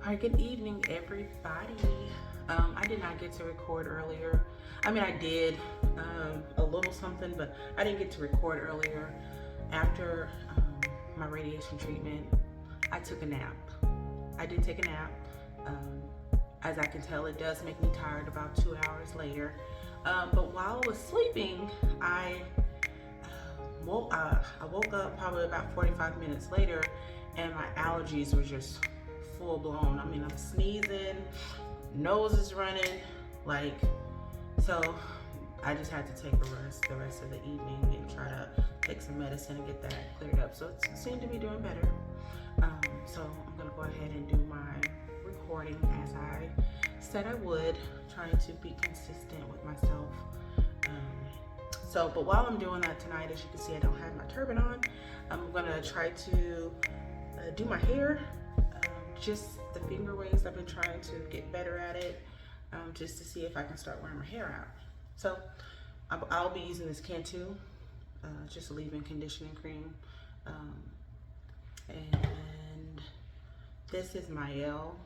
All right, good evening, everybody. I did not get to record earlier. I mean, I did a little something, but I didn't get to record earlier. After my radiation treatment, I took a nap. I did take a nap. As I can tell, it does make me tired about 2 hours later. But while I was sleeping, I woke up probably about 45 minutes later, and my allergies were just full blown. I mean, I'm sneezing, nose is running, so I just had to take a rest the rest of the evening and try to take some medicine and get that cleared up. So it seemed to be doing better. So I'm gonna go ahead and do my recording as I said I would, trying to be consistent with myself. But while I'm doing that tonight, as you can see, I don't have my turban on. I'm gonna try to do my hair. Just the finger waves, I've been trying to get better at it, just to see if I can start wearing my hair out. So I'll be using this Cantu, just a leave-in conditioning cream. And this is Mael.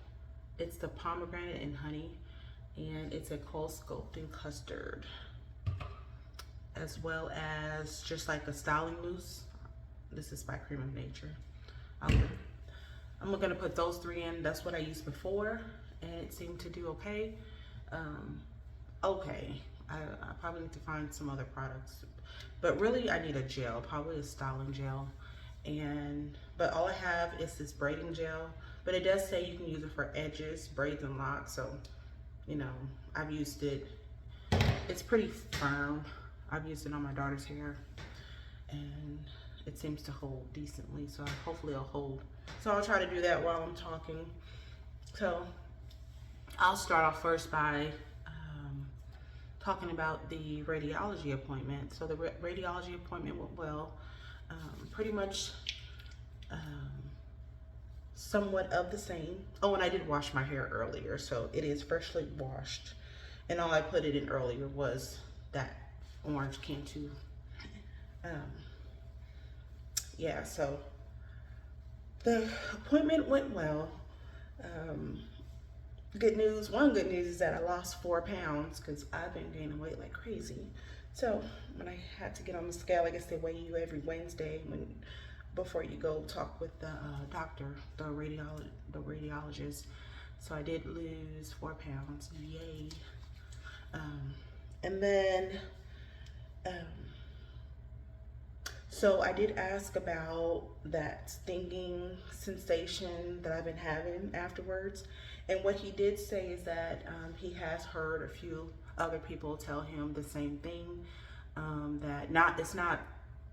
It's the pomegranate and honey, and it's a cold sculpting custard, as well as just like a styling mousse. This is by Cream of Nature. I'm gonna put those three in. That's what I used before, and it seemed to do okay. I probably need to find some other products, but really I need a gel, probably a styling gel. But all I have is this braiding gel, but it does say you can use it for edges, braids, and locks. So, you know, I've used it. It's pretty firm. I've used it on my daughter's hair, and it seems to hold decently, so hopefully it'll hold. So I'll try to do that while I'm talking. So I'll start off first by talking about the radiology appointment. So the radiology appointment went well. Pretty much somewhat of the same. Oh, and I did wash my hair earlier, so it is freshly washed. And all I put it in earlier was that orange Cantu. Yeah, so the appointment went well. One good news is that I lost 4 pounds, because I've been gaining weight like crazy. So when I had to get on the scale, I guess they weigh you every Wednesday before you go talk with the doctor, the radiologist. So I did lose 4 pounds, yay. And then, so I did ask about that stinging sensation that I've been having afterwards. And what he did say is that he has heard a few other people tell him the same thing, that it's not,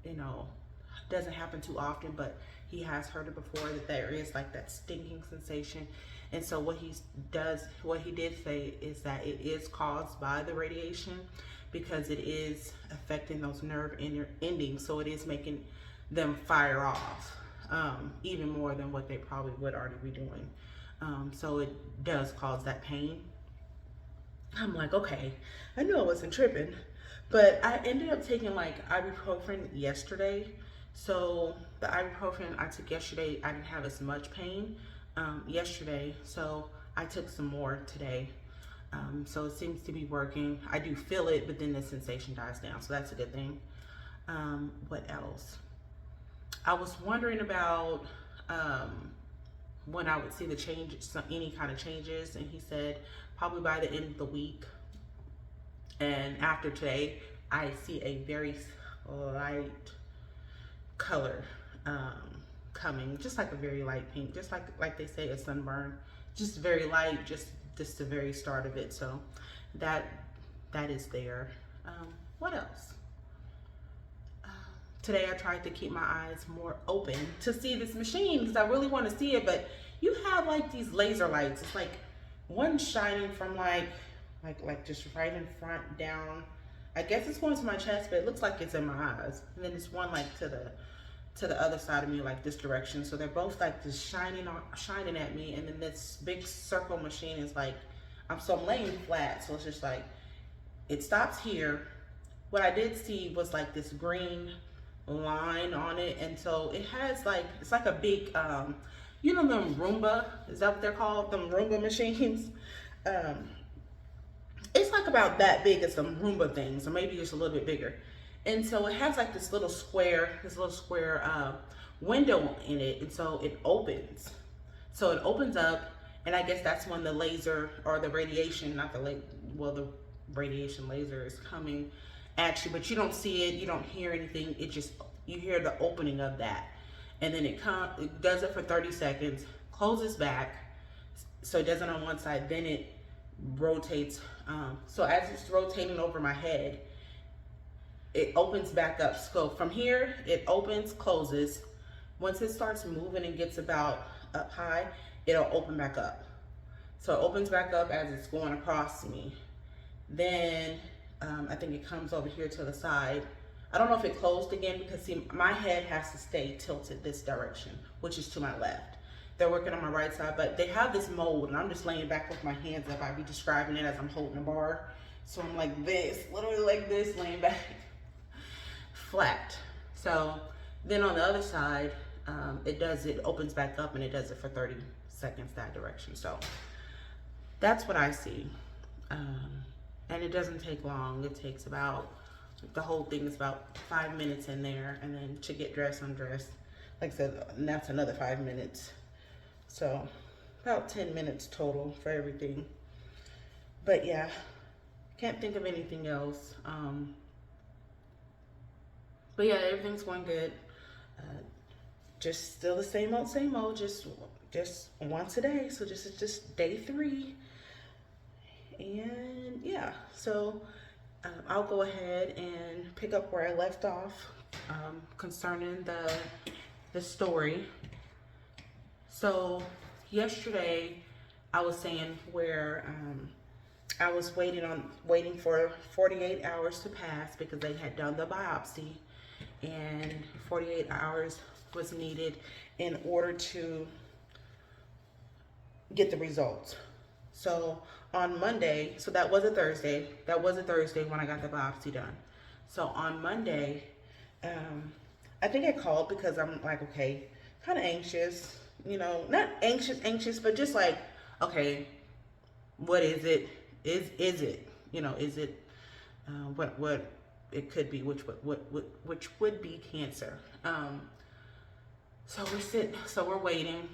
you know, doesn't happen too often, but he has heard it before, that there is like that stinging sensation. And so what he did say is that it is caused by the radiation, because it is affecting those nerve endings, so it is making them fire off even more than what they probably would already be doing. So it does cause that pain. I'm like, okay, I knew I wasn't tripping, but I ended up taking like ibuprofen yesterday. So the ibuprofen I took yesterday, I didn't have as much pain yesterday, so I took some more today. So it seems to be working. I do feel it, but then the sensation dies down, so that's a good thing. What else? I was wondering about when I would see the changes, any kind of changes, and he said probably by the end of the week. And after today, I see a very light color coming, just like a very light pink, just like they say a sunburn, just very light, just the very start of it. So that is there. What else? Today I tried to keep my eyes more open to see this machine, because I really want to see it, but you have like these laser lights. It's like one shining from like just right in front down. I guess it's going to my chest, but it looks like it's in my eyes. And then there's one like to the other side of me, like this direction. So they're both like just shining at me. And then this big circle machine is like, I'm laying flat, so it's just like, it stops here. What I did see was like this green line on it, and so it has like, it's like a big you know, them Roomba, is that what they're called? Them Roomba machines. Um, it's like about that big as some Roomba things, or maybe just a little bit bigger. And so it has like this little square window in it, and so it opens. So it opens up, and I guess that's when the laser or the radiation, not the well, the radiation laser is coming at you, but you don't see it, you don't hear anything. It just, you hear the opening of that, and then it does it for 30 seconds, closes back, so it does it on one side, then it rotates. So as it's rotating over my head, it opens back up. So from here, it opens, closes. Once it starts moving and gets about up high, it'll open back up. So it opens back up as it's going across me. Then I think it comes over here to the side. I don't know if it closed again, because see, my head has to stay tilted this direction, which is to my left. They're working on my right side, but they have this mold, and I'm just laying back with my hands up. I'd be describing it as I'm holding a bar. So I'm like this, literally like this, laying back flat. So then on the other side, it opens back up, and it does it for 30 seconds that direction. So that's what I see. And it doesn't take long. It takes about, the whole thing is about 5 minutes in there, and then to get dressed, undressed, like I said, and that's another 5 minutes. So about 10 minutes total for everything. But yeah, can't think of anything else. But yeah, everything's going good. Just still the same old, just once a day. So this is just day 3. And yeah, so I'll go ahead and pick up where I left off concerning the story. So yesterday I was saying where I was waiting for 48 hours to pass, because they had done the biopsy, and 48 hours was needed in order to get the results. So on Monday, so that was a Thursday when I got the biopsy done. So on Monday, I think I called because I'm like, okay, kind of anxious, you know, not anxious, but just like, okay, what is it? Is it, you know, is it what it could be, which would be cancer. So we're waiting.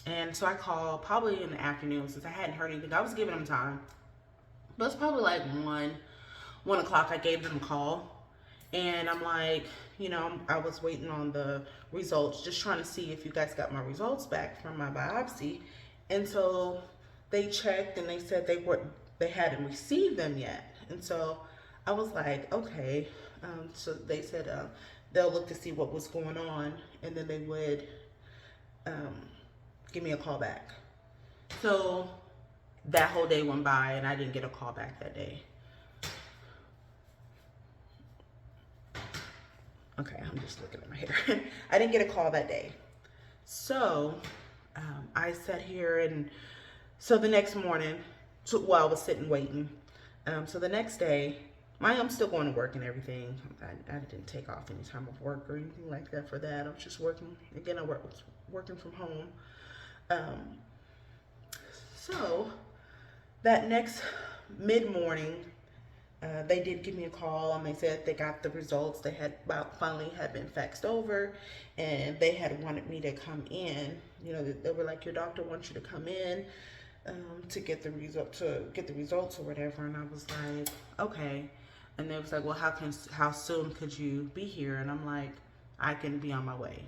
And so I called probably in the afternoon, since I hadn't heard anything. I was giving them time. But it's probably like 1 o'clock. I gave them a call. And I'm like, you know, I was waiting on the results, just trying to see if you guys got my results back from my biopsy. And so they checked, and they said they hadn't received them yet. And so I was like, okay. So they said they'll look to see what was going on, and then they would give me a call back. So that whole day went by, and I didn't get a call back that day. Okay, I'm just looking at my hair. I didn't get a call that day. So I sat here, and so the next morning, while I was sitting waiting, so the next day, I'm still going to work and everything. I didn't take off any time of work or anything like that for that. I was just working. Again, I was working from home. So that next mid-morning, they did give me a call, and they said they got the results. They had finally had been faxed over, and they had wanted me to come in. You know, they were like, your doctor wants you to come in to get the results or whatever. And I was like, okay. And they was like, well, how soon could you be here? And I'm like, I can be on my way.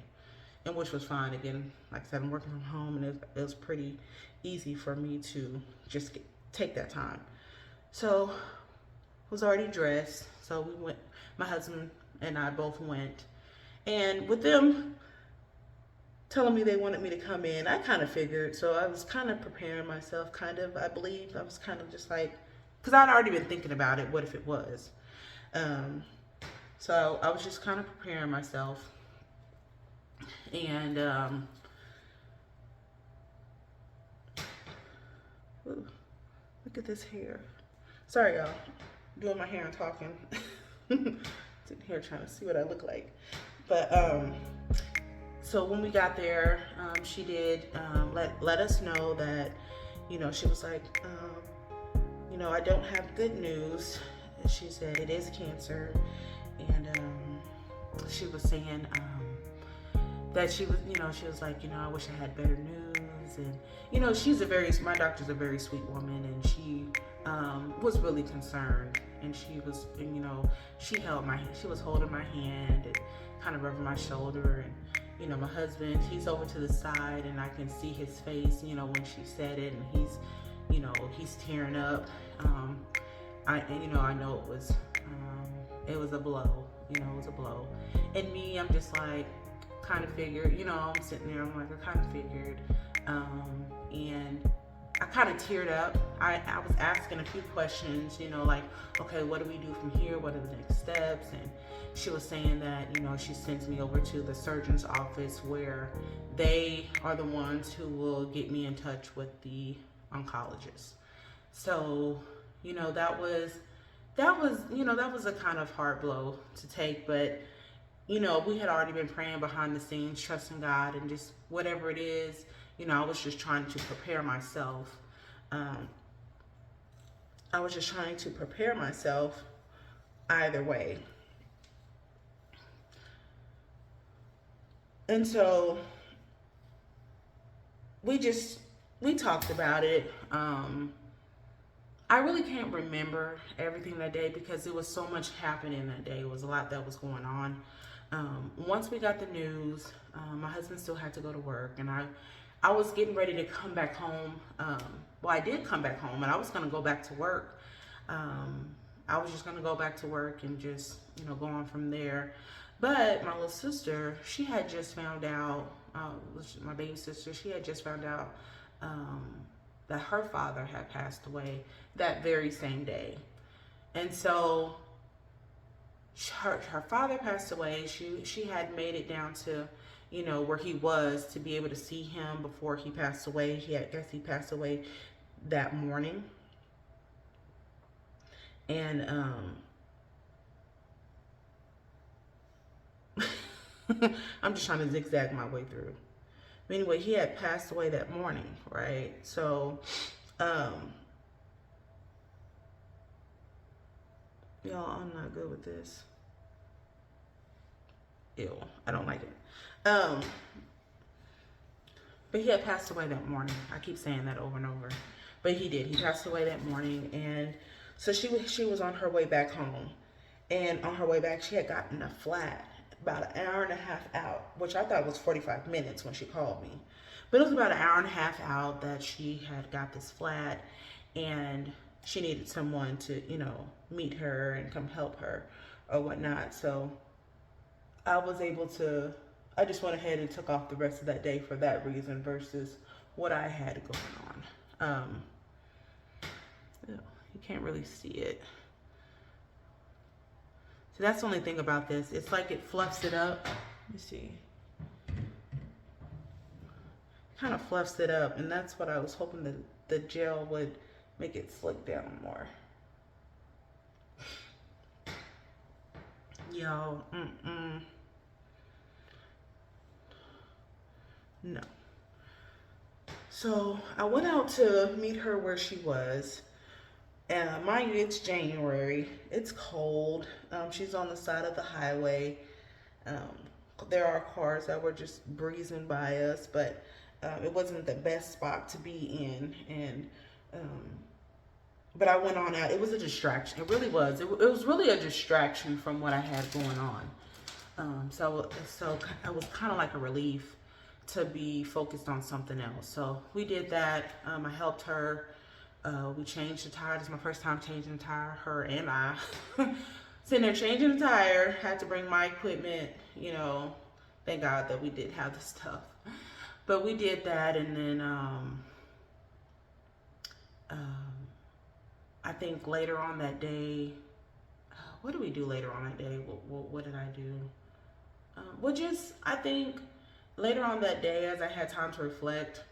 And which was fine. Again, like I said, I'm working from home, and it was pretty easy for me to just take that time. So was already dressed. So we went, my husband and I both went. And with them telling me they wanted me to come in, I kind of figured. So I was kind of preparing myself, I believe. I was kind of just like, because I'd already been thinking about it, what if it was? So I was just kind of preparing myself. And ooh, look at this hair. Sorry, y'all. Doing my hair and talking. Sitting here trying to see what I look like. But So when we got there, she did let us know that, she was like, I don't have good news. She said it is cancer, and she was saying that she was like, I wish I had better news, and my doctor's a very sweet woman, and she was really concerned, and she was, she she was holding my hand and kind of rubbing my shoulder, and my husband, he's over to the side, and I can see his face, when she said it, and he's tearing up. I know it was a blow. It was a blow. And me, I'm just like, kind of figured, I'm sitting there, I'm like, I kind of figured. And I kind of teared up. I was asking a few questions, like, okay, what do we do from here? What are the next steps? And she was saying that, she sends me over to the surgeon's office where they are the ones who will get me in touch with the oncologist. So, that was a kind of hard blow to take, but we had already been praying behind the scenes, trusting God, and just whatever it is, I was just trying to prepare myself. I was just trying to prepare myself either way. And so we talked about it. I really can't remember everything that day because there was so much happening that day. It was a lot that was going on. Once we got the news, my husband still had to go to work, and I was getting ready to come back home. I did come back home, and I was going to go back to work. I was just going to go back to work and just, go on from there. But my little sister, she had just found out, my baby sister, she had just found out that her father had passed away that very same day. And so her father passed away. She had made it down to, where he was to be able to see him before he passed away. I guess he passed away that morning. And I'm just trying to zigzag my way through. But anyway, he had passed away that morning, right? So, y'all, I'm not good with this. Ew, I don't like it. But he had passed away that morning. I keep saying that over and over. But he did. He passed away that morning. And so she was on her way back home. And on her way back, she had gotten a flat about an hour and a half out, which I thought was 45 minutes when she called me. But it was about an hour and a half out that she had got this flat, and she needed someone to, meet her and come help her or whatnot. So I just went ahead and took off the rest of that day for that reason versus what I had going on. You can't really see it. So that's the only thing about this. It's like it fluffs it up. Let me see. Kind of fluffs it up, and that's what I was hoping that the gel would make it slick down more. Y'all, no. So I went out to meet her where she was. Mind you, it's January. It's cold. She's on the side of the highway. There are cars that were just breezing by us, but it wasn't the best spot to be in. And but I went on out. It was a distraction. It really was. It was really a distraction from what I had going on. So it was kind of like a relief to be focused on something else. So we did that. I helped her. We changed the tire. This is my first time changing the tire, her and I. Sitting there changing the tire, had to bring my equipment, thank God that we did have the stuff. But we did that, and then I think later on that day, what did we do later on that day? What did I do? I think later on that day, as I had time to reflect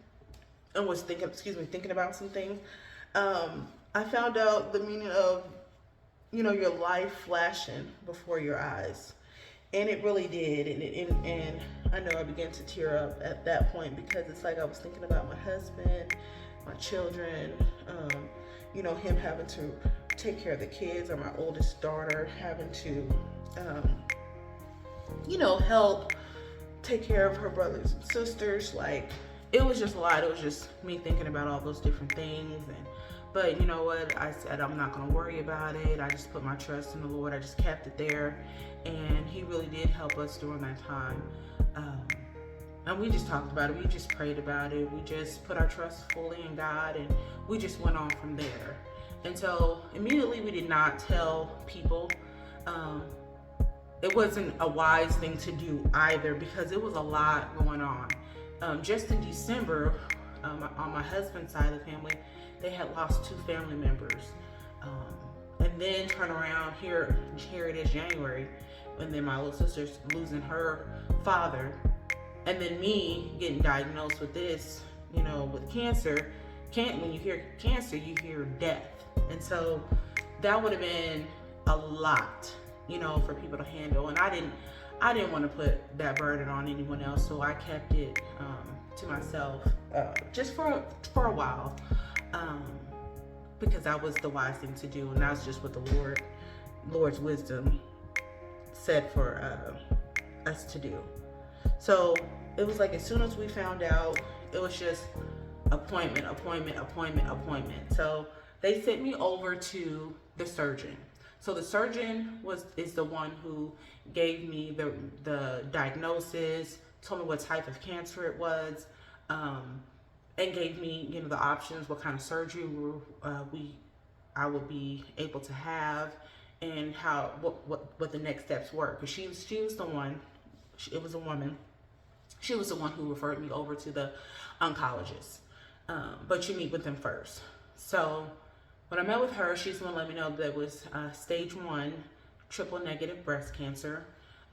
and was thinking about some things, I found out the meaning of, your life flashing before your eyes. And it really did. And I know I began to tear up at that point because it's like I was thinking about my husband, my children, him having to take care of the kids, or my oldest daughter having to, help take care of her brothers and sisters. Like, it was just a lot. It was just me thinking about all those different things. But you know what? I said I'm not going to worry about it. I just put my trust in the Lord. I just kept it there. And He really did help us during that time. And we just talked about it. We just prayed about it. We just put our trust fully in God, and we just went on from there. And so immediately we did not tell people. It wasn't a wise thing to do either, because it was a lot going on. Just in December, on my husband's side of the family, they had lost 2 family members. And then turn around, here it is January, and then my little sister's losing her father. And then me getting diagnosed with this, with cancer. When you hear cancer, you hear death. And so that would have been a lot, for people to handle. And I didn't want to put that burden on anyone else, so I kept it to myself, just for a while, because that was the wise thing to do, and that's just what the Lord's wisdom said for us to do. So it was like, as soon as we found out, it was just appointment. So they sent me over to the surgeon. So the surgeon is the one who gave me the diagnosis, told me what type of cancer it was, and gave me, the options, what kind of surgery I would be able to have, and what the next steps were. Because she was the one. It was a woman. She was the one who referred me over to the oncologist. But you meet with them first. So when I met with her, she's the one to let me know that it was stage 1 triple negative breast cancer.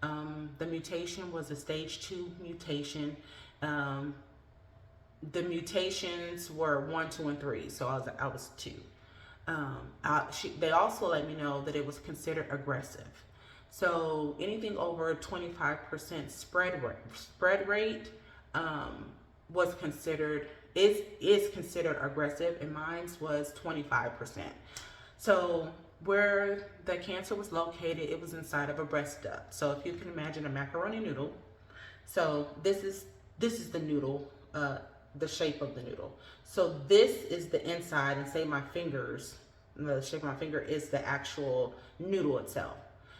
The mutation was a stage 2 mutation. The mutations were 1, 2, and 3. So I was 2. They also let me know that it was considered aggressive. So anything over 25% spread rate was considered is considered aggressive, and mine was 25%. So where the cancer was located, it was inside of a breast duct. So if you can imagine a macaroni noodle, so this is the noodle, the shape of the noodle. So this is the inside, and say my fingers, the shape of my finger is the actual noodle itself.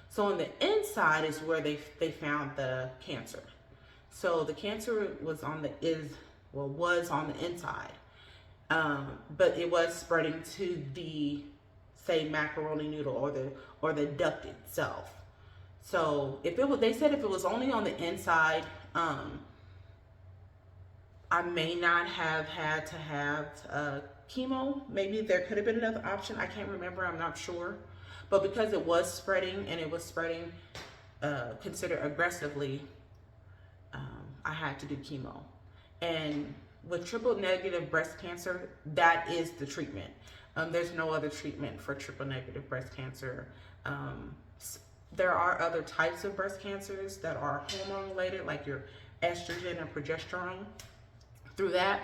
So on the inside is where they found the cancer. So the cancer was on the inside, but it was spreading to the, say, macaroni noodle or the duct itself. So they said if it was only on the inside, I may not have had to have chemo. Maybe there could have been another option. I can't remember. I'm not sure. But because it was spreading, and it was spreading considered aggressively, I had to do chemo. And with triple negative breast cancer, that is the treatment. There's no other treatment for triple negative breast cancer. There are other types of breast cancers that are hormone related, like your estrogen and progesterone. Through that,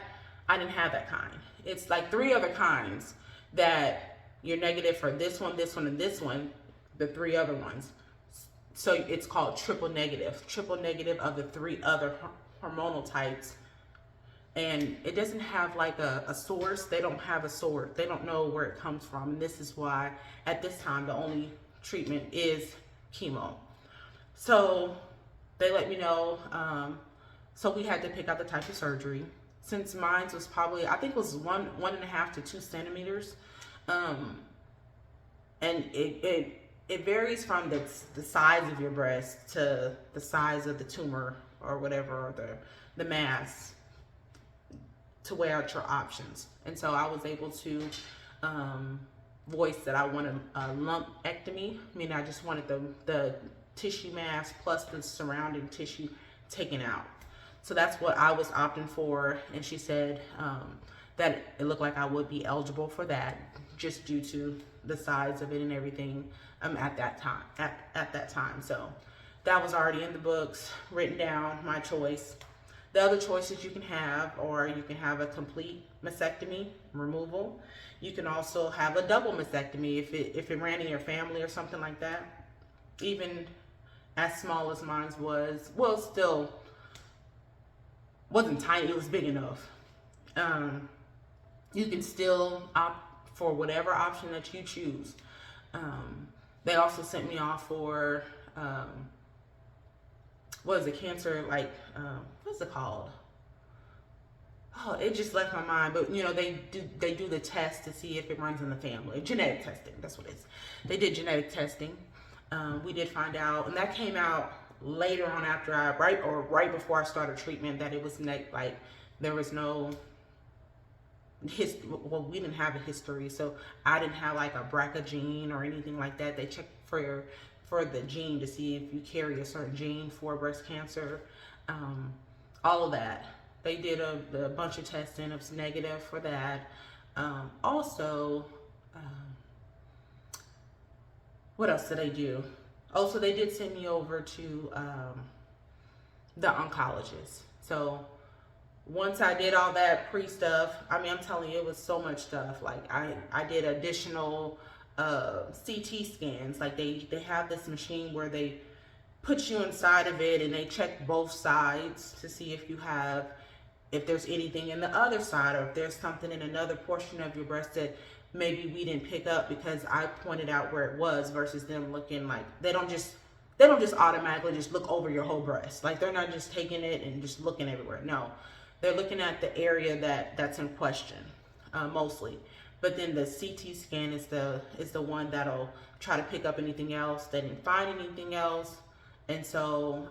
I didn't have that kind. It's like 3 other kinds that you're negative for: this one, and this one, the 3 other ones. So it's called triple negative of the 3 other hormonal types. And it doesn't have like a source. They don't have a source. They don't know where it comes from. And this is why at this time the only treatment is chemo. So they let me know. So we had to pick out the type of surgery. Since mine was probably, I think it was 1.5 to 2 centimeters. And it varies from the size of your breast to the size of the tumor or whatever, or the mass, to weigh out your options. And so I was able to voice that I wanted a lumpectomy, meaning I just wanted the tissue mass plus the surrounding tissue taken out. So that's what I was opting for, and she said that it looked like I would be eligible for that, just due to the size of it and everything at that time. So that was already in the books, written down, my choice. The other choices you can have, or you can have a complete mastectomy, removal. You can also have a double mastectomy if it ran in your family or something like that. Even as small as mine was, well, still wasn't tiny, it was big enough. You can still opt for whatever option that you choose. They also sent me off for, what is it, cancer, like, what's it called? Oh, it just left my mind. But you know, they do the test to see if it runs in the family. Genetic testing, that's what it is. They did genetic testing. We did find out, and that came out later on after right before I started treatment, that it was like there was no well, we didn't have a history, so I didn't have like a BRCA gene or anything like that. They checked for the gene to see if you carry a certain gene for breast cancer. All of that. They did a bunch of testing. It was negative for that. Also, what else did they do? Oh, so they did send me over to the oncologist. So once I did all that pre-stuff, I mean, I'm telling you, it was so much stuff. Like I did additional CT scans. Like they have this machine where they put you inside of it and they check both sides to see if there's anything in the other side, or if there's something in another portion of your breast that maybe we didn't pick up because I pointed out where it was, versus them looking like they don't just automatically just look over your whole breast. Like they're not just taking it and just looking everywhere. No, they're looking at the area that's in question, mostly. But then the CT scan is the one that'll try to pick up anything else. They didn't find anything else, and so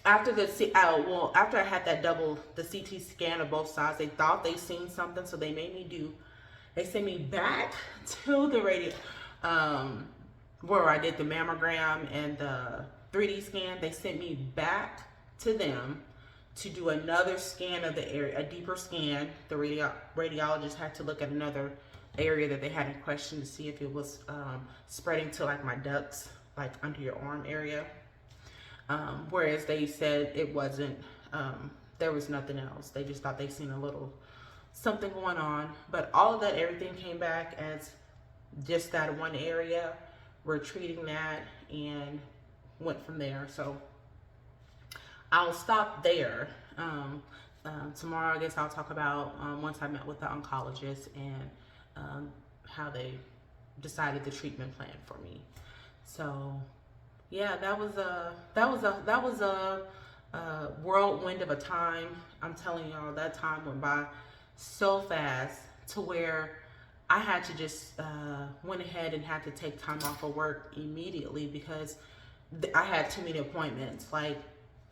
after after I had the CT scan of both sides, they thought they seen something, so they sent me back to the radio, where I did the mammogram and the 3D scan. They sent me back to them to do another scan of the area, a deeper scan. The radiologist had to look at another area that they had in question to see if it was spreading to like my ducts, like under your arm area. Whereas they said it wasn't, there was nothing else. They just thought they seen a little something going on. But all of that, everything came back as just that one area. We're treating that and went from there. So I'll stop there. Tomorrow, I guess I'll talk about once I met with the oncologist and how they decided the treatment plan for me. So yeah, that was a whirlwind of a time. I'm telling y'all, that time went by so fast to where I had to just went ahead and had to take time off of work immediately because I had too many appointments. Like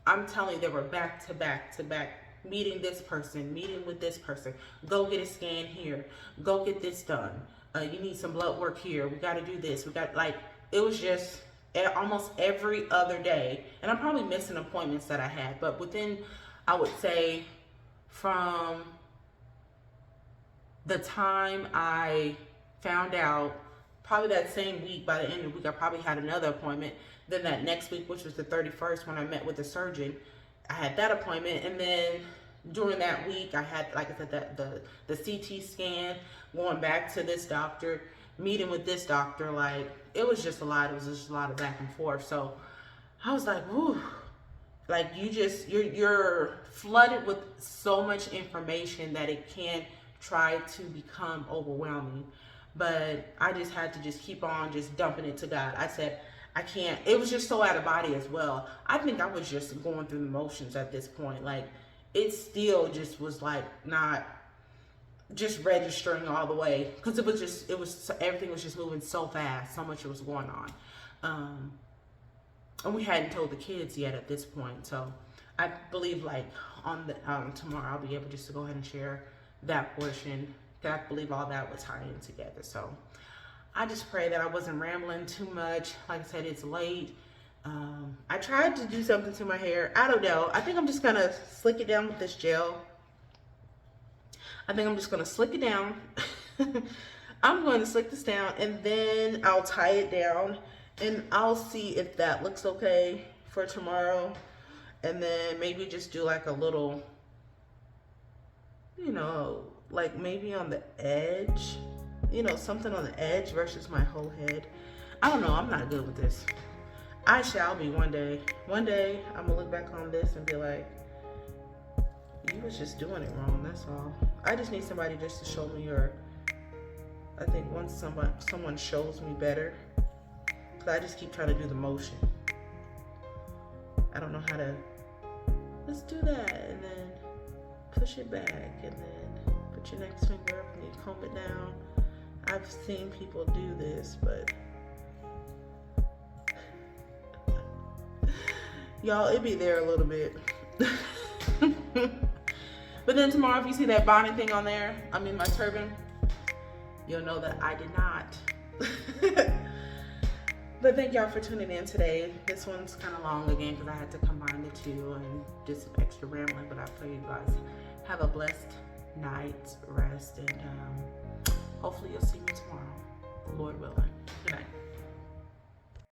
I'm telling you, they were back to back to back. Meeting this person, meeting with this person. Go get a scan here. Go get this done. You need some blood work here. We got to do this. We got it was just almost every other day, and I'm probably missing appointments that I had, but within, I would say, from the time I found out, probably that same week, by the end of the week, I probably had another appointment. Then that next week, which was the 31st, when I met with the surgeon, I had that appointment. And then during that week, I had, like I said, the CT scan, going back to this doctor, meeting with this doctor. Like, it was just a lot. It was just a lot of back and forth. So I was like, whew. Like, you're flooded with so much information that it can try to become overwhelming. But I just had to just keep on just dumping it to God. I said, I can't. It was just so out of body as well. I think I was just going through the motions at this point. Like, it still just was like not just registering all the way, because everything was just moving so fast. So much was going on. And we hadn't told the kids yet at this point. So I believe like on the tomorrow I'll be able just to go ahead and share that portion. I believe all that was tying together. So I just pray that I wasn't rambling too much. Like I said, it's late. I tried to do something to my hair. I don't know. I think I'm just gonna slick it down with this gel. I think I'm just gonna slick it down. I'm going to slick this down and then I'll tie it down And I'll see if that looks okay for tomorrow. And then maybe just do like a little, you know, like maybe on the edge, you know, something on the edge versus my whole head. I don't know. I'm not good with this. I shall be one day. One day I'm gonna look back on this and be like, you was just doing it wrong. That's all. I just need somebody just to show me, or I think once someone shows me better, because I just keep trying to do the motion. I don't know how to, let's do that, and then push it back, and then put your next finger up and you comb it down. I've seen people do this, but y'all, it be there a little bit. But then tomorrow, if you see that bonnet thing on there, I mean my turban, you'll know that I did not. But thank y'all for tuning in today. This one's kind of long again because I had to combine the two and did some extra rambling, but I pray you guys have a blessed night's rest, and hopefully you'll see me tomorrow, Lord willing.